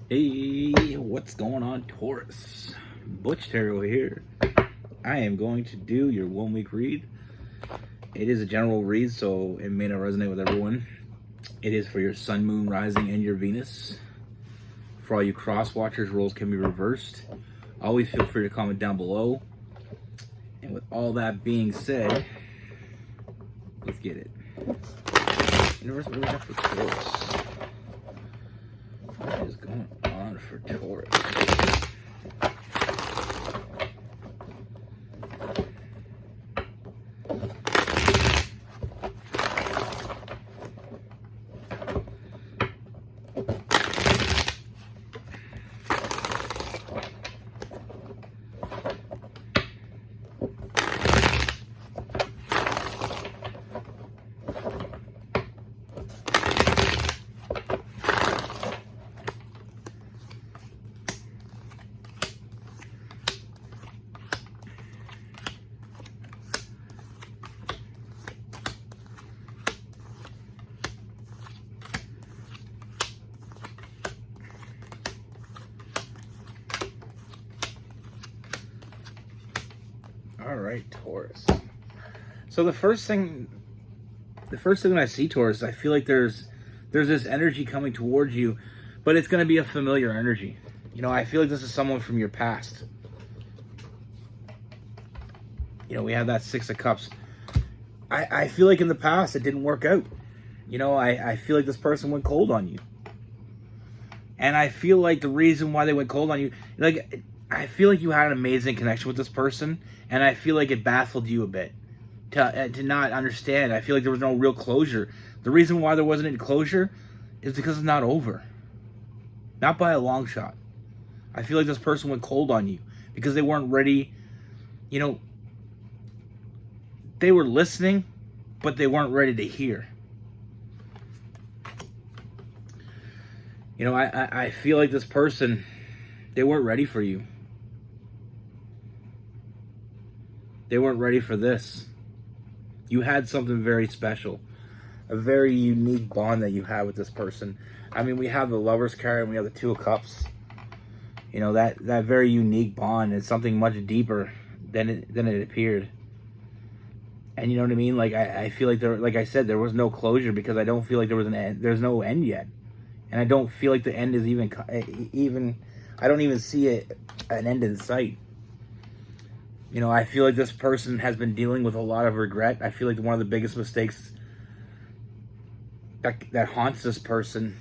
Hey, what's going on, Taurus? Butch here. I am going to do your 1 week read. It is a general read, so it may not resonate with everyone. It is for your Sun, Moon, Rising, and your Venus. For all you cross watchers, roles can be reversed. Always feel free to comment down below. And with all that being said, let's get it. Universe, what do we have for Taurus? What is going on for Taurus? All right, Taurus. So the first thing that I see, Taurus, I feel like there's this energy coming towards you, but it's going to be a familiar energy. You know, I feel like this is someone from your past. You know, we have that Six of Cups. I feel like in the past it didn't work out. You know, I feel like this person went cold on you. And I feel like the reason why they went cold on you, like, I feel like you had an amazing connection with this person, and I feel like it baffled you a bit to not understand. I feel like there was no real closure. The reason why there wasn't any closure is because it's not over. Not by a long shot. I feel like this person went cold on you because they weren't ready. You know, they were listening, but they weren't ready to hear. You know, I feel like this person, they weren't ready for you. They weren't ready for this. You had something very special, a very unique bond that you had with this person. I mean, we have the Lovers card and we have the Two of Cups. You know, that very unique bond is something much deeper than it appeared. And you know what I mean? Like, I feel like like I said, there was no closure because I don't feel like there was an end. There's no end yet. And I don't feel like the end is even I don't even see an end in sight. You know, I feel like this person has been dealing with a lot of regret. I feel like one of the biggest mistakes that haunts this person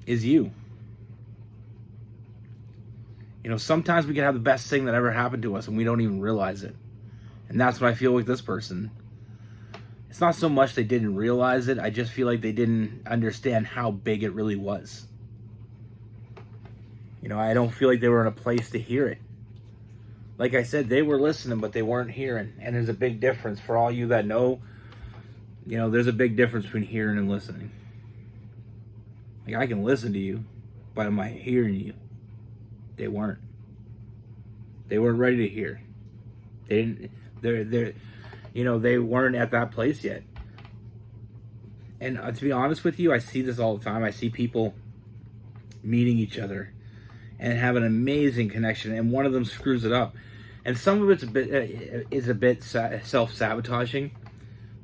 is you. You know, sometimes we can have the best thing that ever happened to us and we don't even realize it. And that's what I feel with this person. It's not so much they didn't realize it. I just feel like they didn't understand how big it really was. You know, I don't feel like they were in a place to hear it. Like I said, they were listening, but they weren't hearing. And there's a big difference. For all you that know, you know, there's a big difference between hearing and listening. Like, I can listen to you, but am I hearing you? They weren't. They weren't ready to hear. They're you know, they weren't at that place yet. And to be honest with you, I see this all the time. I see people meeting each other and have an amazing connection, and one of them screws it up. And some of it's a bit self-sabotaging.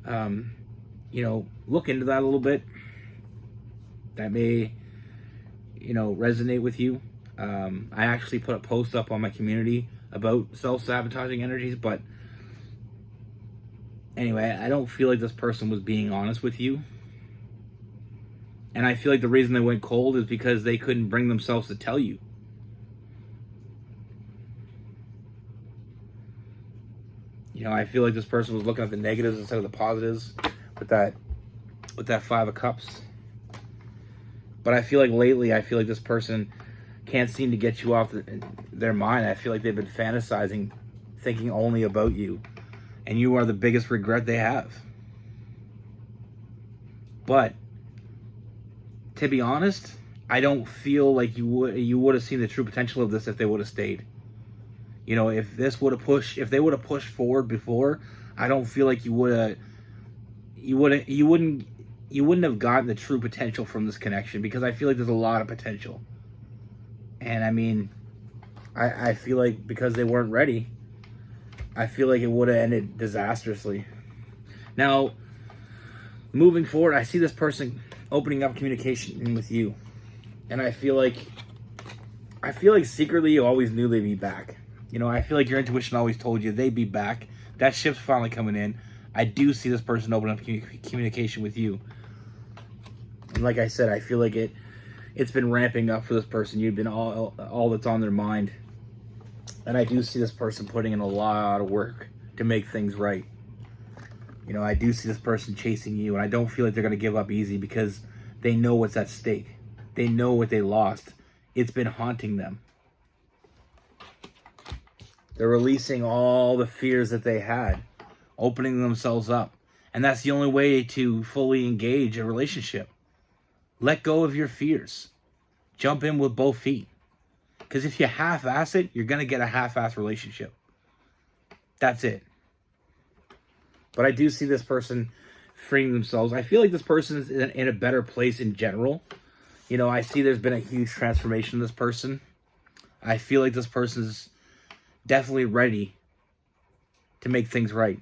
You know, look into that a little bit. That may, you know, resonate with you. I actually put a post up on my community about self-sabotaging energies, but anyway, I don't feel like this person was being honest with you. And I feel like the reason they went cold is because they couldn't bring themselves to tell you. You know, I feel like this person was looking at the negatives instead of the positives with that Five of Cups. But I feel like lately, I feel like this person can't seem to get you off their mind. I feel like they've been fantasizing, thinking only about you. And you are the biggest regret they have. But to be honest, I don't feel like you would have seen the true potential of this if they would have stayed. You know, if they would have pushed forward before, I don't feel like you wouldn't you wouldn't have gotten the true potential from this connection, because I feel like there's a lot of potential. And I mean, I feel like because they weren't ready, I feel like it would have ended disastrously. Now, moving forward, I see this person opening up communication with you. And I feel like secretly you always knew they'd be back. You know, I feel like your intuition always told you they'd be back. That ship's finally coming in. I do see this person open up communication with you. And like I said, I feel like it's been ramping up for this person. You've been all that's on their mind. And I do see this person putting in a lot of work to make things right. You know, I do see this person chasing you, and I don't feel like they're going to give up easy, because they know what's at stake. They know what they lost. It's been haunting them. They're releasing all the fears that they had, opening themselves up. And that's the only way to fully engage a relationship. Let go of your fears. Jump in with both feet. Because if you half-ass it, you're going to get a half-ass relationship. That's it. But I do see this person freeing themselves. I feel like this person is in a better place in general. You know, I see there's been a huge transformation in this person. I feel like this person's definitely ready to make things right.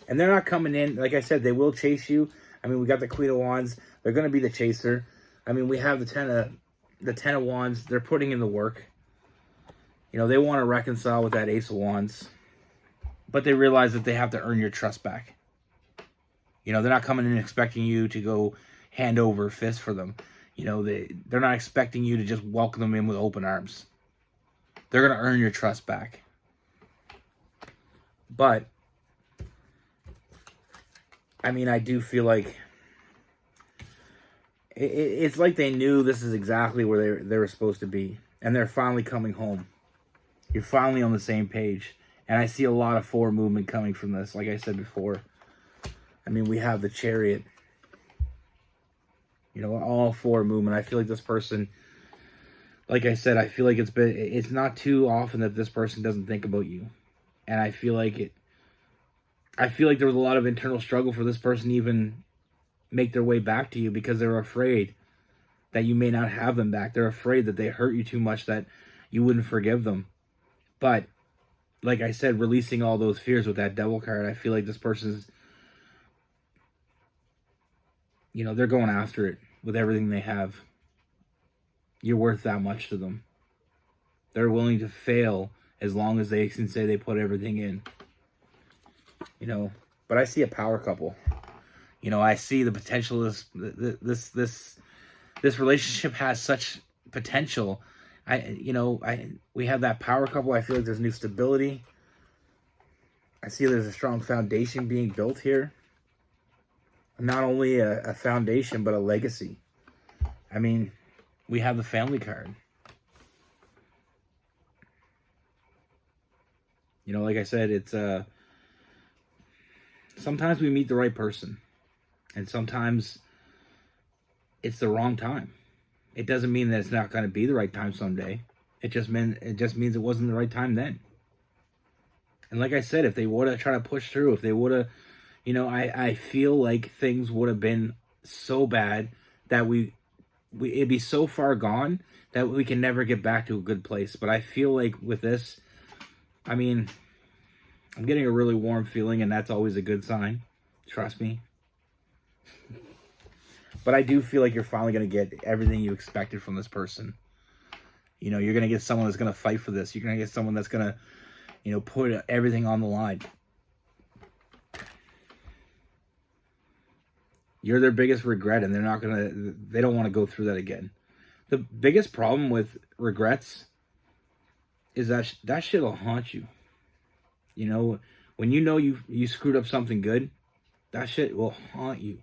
And they're not coming in. Like I said, they will chase you. I mean, we got the Queen of Wands. They're going to be the chaser. I mean, we have the Ten of Wands. They're putting in the work. You know, they want to reconcile with that Ace of Wands. But they realize that they have to earn your trust back. You know, they're not coming in expecting you to go hand over fist for them. You know, they're not expecting you to just welcome them in with open arms. They're going to earn your trust back. But, I mean, I do feel like it's like they knew this is exactly where they were supposed to be. And they're finally coming home. You're finally on the same page. And I see a lot of forward movement coming from this, like I said before. I mean, we have the Chariot. You know, all forward movement. I feel like this person, like I said, I feel like it's not too often that this person doesn't think about you. And I feel like there was a lot of internal struggle for this person to even make their way back to you, because they're afraid that you may not have them back. They're afraid that they hurt you too much that you wouldn't forgive them. But like I said, releasing all those fears with that Devil card, I feel like this person's, you know, they're going after it with everything they have. You're worth that much to them. They're willing to fail as long as they can say they put everything in. You know, but I see a power couple. You know, I see the potential of this relationship has such potential. We have that power couple. I feel like there's new stability. I see there's a strong foundation being built here. Not only a foundation, but a legacy. I mean, we have the family card. You know, like I said, it's sometimes we meet the right person, and sometimes it's the wrong time. It doesn't mean that it's not going to be the right time someday. It just means it wasn't the right time then. And like I said, if they would have tried to push through, if they would have, you know, I feel like things would have been so bad that it'd be so far gone that we can never get back to a good place. But I feel like with this, I mean, I'm getting a really warm feeling, and that's always a good sign. Trust me. But I do feel like you're finally going to get everything you expected from this person. You know, you're going to get someone that's going to fight for this. You're going to get someone that's going to, you know, put everything on the line. You're their biggest regret, and they don't want to go through that again. The biggest problem with regrets is that shit will haunt you. You know, when you know you screwed up something good, that shit will haunt you.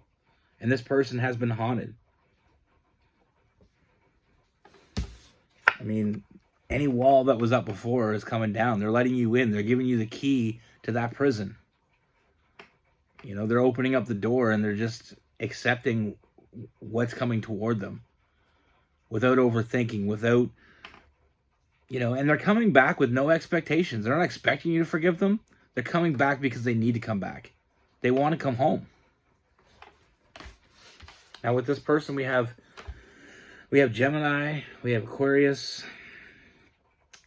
And this person has been haunted. I mean, any wall that was up before is coming down. They're letting you in. They're giving you the key to that prison. You know, they're opening up the door, and they're just accepting what's coming toward them without overthinking, without, you know, and they're coming back with no expectations. They're not expecting you to forgive them. They're coming back because they need to come back. They want to come home. Now with this person, we have Gemini, we have Aquarius,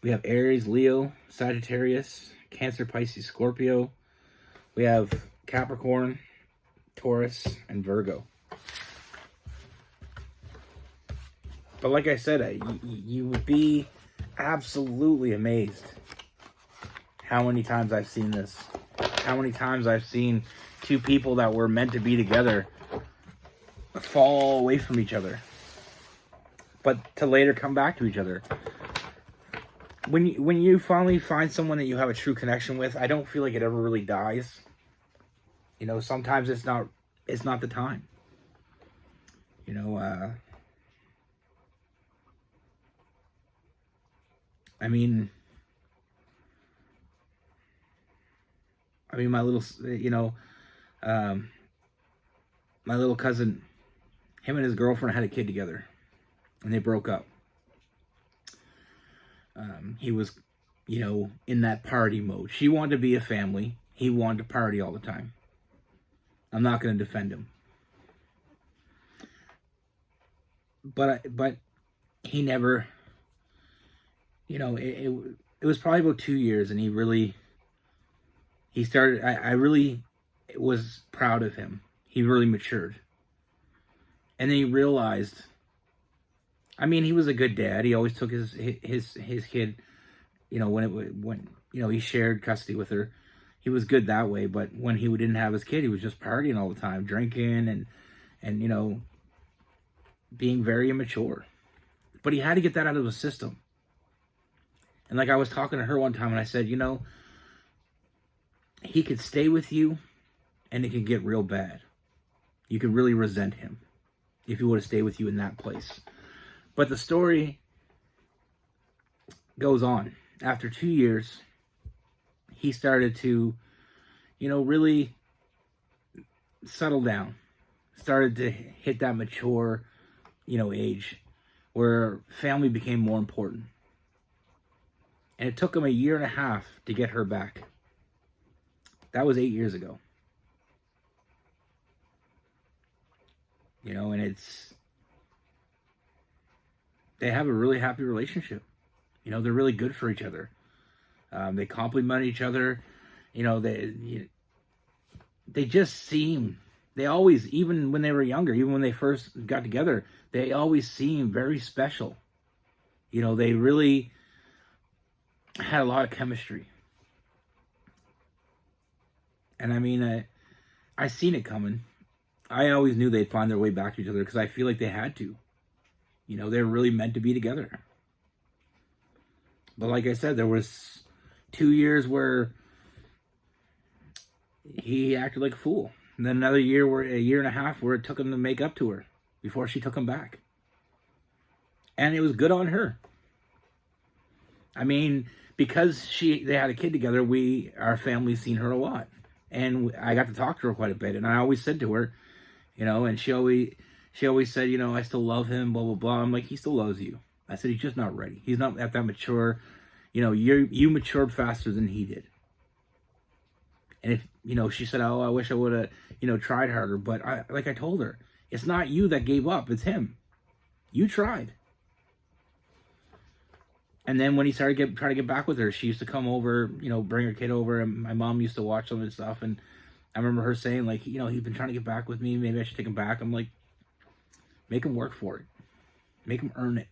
we have Aries, Leo, Sagittarius, Cancer, Pisces, Scorpio. We have Capricorn, Taurus, and Virgo. But like I said, you would be absolutely amazed how many times I've seen this. How many times I've seen two people that were meant to be together fall away from each other, but to later come back to each other. When you finally find someone that you have a true connection with, I don't feel like it ever really dies. You know, sometimes it's not the time. You know, I mean, my little, my little cousin, him and his girlfriend had a kid together, and they broke up. He was, in that party mode. She wanted to be a family. He wanted to party all the time. I'm not going to defend him. But he never, it was probably about 2 years, and he started, I really was proud of him. He really matured. And then he realized, he was a good dad. He always took his kid, when he shared custody with her. He was good that way. But when he didn't have his kid, he was just partying all the time, drinking and being very immature. But he had to get that out of his system. And like I was talking to her one time, and I said, he could stay with you, and it could get real bad. You could really resent him if he would have stayed with you in that place. But the story goes on. After 2 years, he started to, really settle down. Started to hit that mature, age where family became more important. And it took him 1.5 years to get her back. That was 8 years ago. And they have a really happy relationship. They're really good for each other. They complement each other. They just seem, they always, even when they were younger, even when they first got together, they always seemed very special. They really had a lot of chemistry. And I seen it coming. I always knew they'd find their way back to each other because I feel like they had to. They're really meant to be together. But like I said, there was 2 years where he acted like a fool. And then another year, 1.5 years, where it took him to make up to her before she took him back. And it was good on her. Because they had a kid together, our family's seen her a lot. And I got to talk to her quite a bit. And I always said to her, and she always said, I still love him, blah, blah, blah. I'm like, he still loves you. I said, he's just not ready. He's not at that mature. You matured faster than he did. And if, she said, oh, I wish I would have, tried harder. But like I told her, it's not you that gave up. It's him. You tried. And then when he started trying to get back with her, she used to come over, bring her kid over, and my mom used to watch them and stuff. And I remember her saying, like, he's been trying to get back with me. Maybe I should take him back. I'm like, make him work for it. Make him earn it.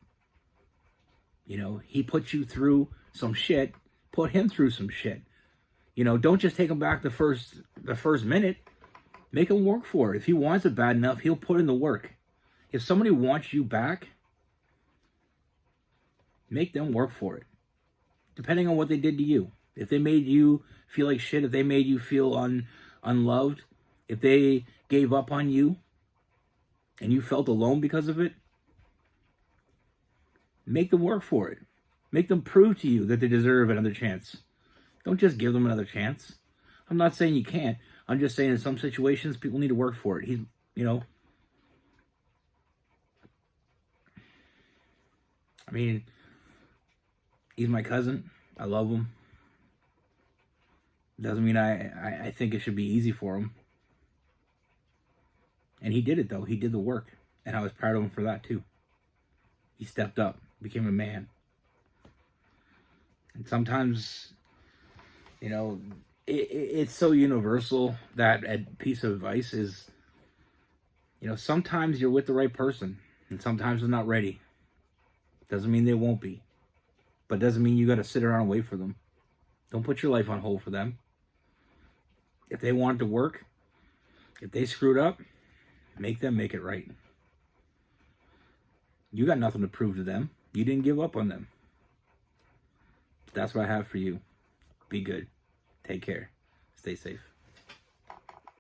He put you through some shit. Put him through some shit. Don't just take him back the first minute. Make him work for it. If he wants it bad enough, he'll put in the work. If somebody wants you back, make them work for it. Depending on what they did to you. If they made you feel like shit, if they made you feel unloved, if they gave up on you and you felt alone because of it, make them work for it. Make them prove to you that they deserve another chance. Don't just give them another chance. I'm not saying you can't. I'm just saying in some situations, people need to work for it. He's my cousin. I love him. Doesn't mean I think it should be easy for him. And he did it, though. He did the work. And I was proud of him for that, too. He stepped up, became a man. And sometimes, you know, it's so universal, that piece of advice is, you know, sometimes you're with the right person and sometimes they're not ready. Doesn't mean they won't be, but doesn't mean you got to sit around and wait for them. Don't put your life on hold for them. If they want it to work, if they screwed up, make them make it right. You got nothing to prove to them. You didn't give up on them. That's what I have for you. Be good. Take care. Stay safe.